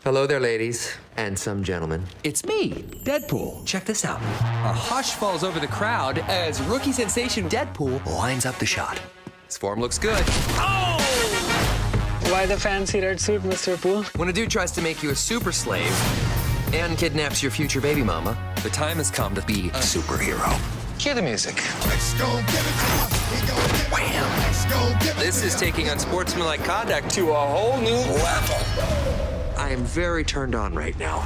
Hello there, ladies and some gentlemen. It's me, Deadpool. Check this out. A hush falls over the crowd as rookie sensation Deadpool lines up the shot. His form looks good. Oh! Why the fancy red suit, Mr. Poole? When a dude tries to make you a super slave and kidnaps your future baby mama, the time has come to be a superhero. Cue the music. Wham! This is taking unsportsmanlike conduct to a whole new level. I am very turned on right now.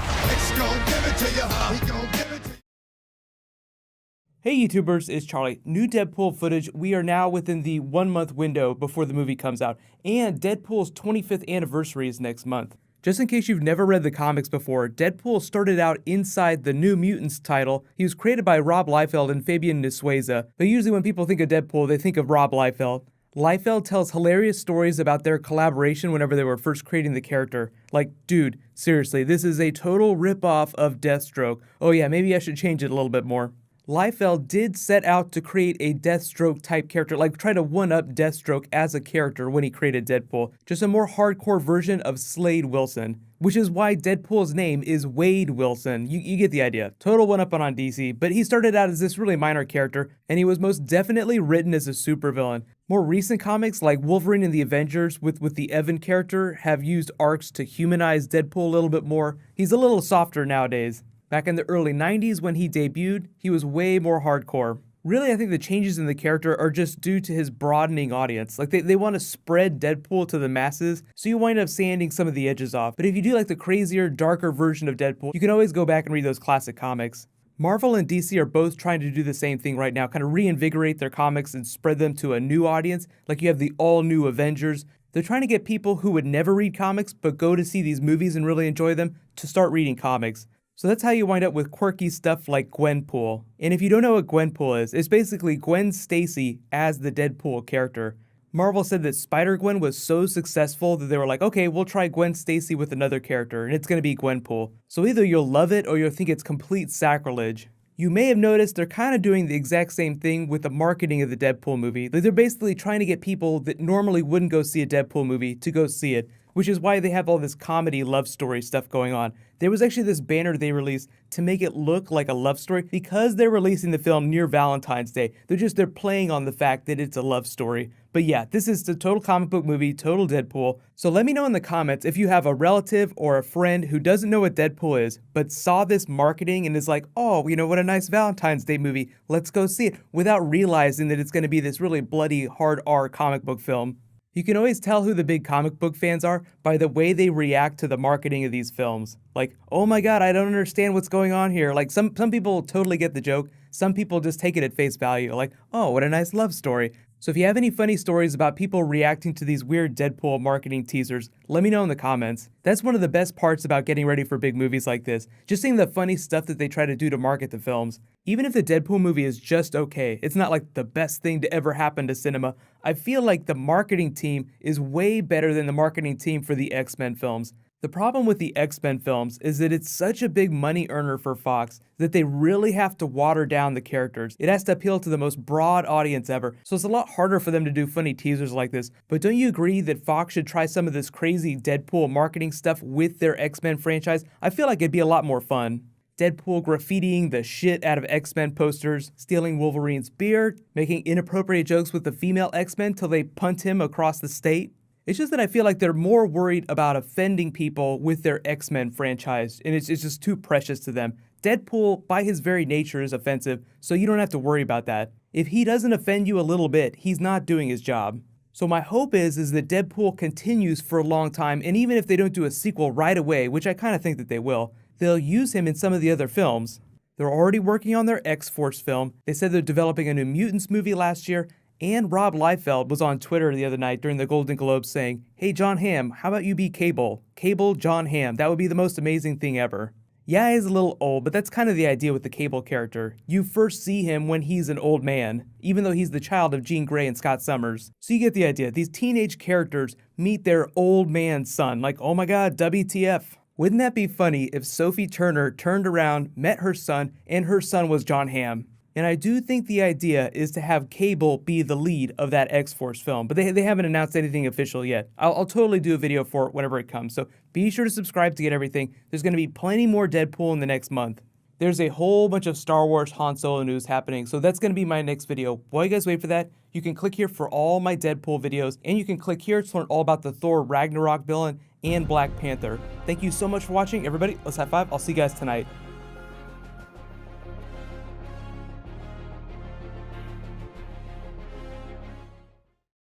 Hey YouTubers, it's Charlie. New Deadpool footage. We are now within the 1 month window before the movie comes out, and Deadpool's 25th anniversary is next month. Just in case you've never read the comics before, Deadpool started out inside the New Mutants title. He was created by Rob Liefeld and Fabian Nicieza, but usually when people think of Deadpool, they think of Rob Liefeld. Liefeld tells hilarious stories about their collaboration whenever they were first creating the character. Like, dude, seriously, this is a total ripoff of Deathstroke. Oh yeah, maybe I should change it a little bit more. Liefeld did set out to create a Deathstroke type character, like try to one-up Deathstroke as a character when he created Deadpool. Just a more hardcore version of Slade Wilson, which is why Deadpool's name is Wade Wilson. You get the idea. Total one-up on DC, but he started out as this really minor character, and he was most definitely written as a supervillain. More recent comics like Wolverine and the Avengers with the Evan character have used arcs to humanize Deadpool a little bit more. He's a little softer nowadays. Back in the early 90s when he debuted, he was way more hardcore. Really, I think the changes in the character are just due to his broadening audience. Like, they want to spread Deadpool to the masses, so you wind up sanding some of the edges off. But if you do like the crazier, darker version of Deadpool, you can always go back and read those classic comics. Marvel and DC are both trying to do the same thing right now, kind of reinvigorate their comics and spread them to a new audience. Like you have the all-new Avengers. They're trying to get people who would never read comics but go to see these movies and really enjoy them to start reading comics. So that's how you wind up with quirky stuff like Gwenpool. And if you don't know what Gwenpool is, it's basically Gwen Stacy as the Deadpool character. Marvel said that Spider-Gwen was so successful that they were like, okay, we'll try Gwen Stacy with another character, and it's gonna be Gwenpool. So either you'll love it or you'll think it's complete sacrilege. You may have noticed they're kind of doing the exact same thing with the marketing of the Deadpool movie. They're basically trying to get people that normally wouldn't go see a Deadpool movie to go see it, which is why they have all this comedy love story stuff going on. There was actually this banner they released to make it look like a love story because they're releasing the film near Valentine's Day. They're playing on the fact that it's a love story. But yeah, this is the total comic book movie, total Deadpool. So let me know in the comments if you have a relative or a friend who doesn't know what Deadpool is, but saw this marketing and is like, oh, you know, what a nice Valentine's Day movie. Let's go see it, without realizing that it's going to be this really bloody, hard R comic book film. You can always tell who the big comic book fans are by the way they react to the marketing of these films. Like, oh my god, I don't understand what's going on here. Like, some people totally get the joke. Some people just take it at face value. Like, oh, what a nice love story. So if you have any funny stories about people reacting to these weird Deadpool marketing teasers, let me know in the comments. That's one of the best parts about getting ready for big movies like this. Just seeing the funny stuff that they try to do to market the films. Even if the Deadpool movie is just okay, it's not like the best thing to ever happen to cinema, I feel like the marketing team is way better than the marketing team for the X-Men films. The problem with the X-Men films is that it's such a big money earner for Fox that they really have to water down the characters. It has to appeal to the most broad audience ever, so it's a lot harder for them to do funny teasers like this. But don't you agree that Fox should try some of this crazy Deadpool marketing stuff with their X-Men franchise? I feel like it'd be a lot more fun. Deadpool graffitiing the shit out of X-Men posters, stealing Wolverine's beard, making inappropriate jokes with the female X-Men till they punt him across the state. It's just that I feel like they're more worried about offending people with their X-Men franchise, and it's just too precious to them. Deadpool, by his very nature, is offensive, so you don't have to worry about that. If he doesn't offend you a little bit, he's not doing his job. So my hope is that Deadpool continues for a long time, and even if they don't do a sequel right away, which I kind of think that they will, they'll use him in some of the other films. They're already working on their X-Force film. They said they're developing a New Mutants movie last year, and Rob Liefeld was on Twitter the other night during the Golden Globes saying, hey John Hamm, how about you be Cable? Cable John Hamm, that would be the most amazing thing ever. Yeah, he's a little old, but that's kind of the idea with the Cable character. You first see him when he's an old man, even though he's the child of Jean Grey and Scott Summers. So you get the idea. These teenage characters meet their old man son, like, oh my god, WTF. Wouldn't that be funny if Sophie Turner turned around, met her son, and her son was John Hamm? And I do think the idea is to have Cable be the lead of that X-Force film, but they haven't announced anything official yet. I'll totally do a video for it whenever it comes, so be sure to subscribe to get everything. There's going to be plenty more Deadpool in the next month. There's a whole bunch of Star Wars Han Solo news happening, so that's going to be my next video. While you guys wait for that, you can click here for all my Deadpool videos, and you can click here to learn all about the Thor Ragnarok villain and Black Panther. Thank you so much for watching, everybody. Let's high five. I'll see you guys tonight.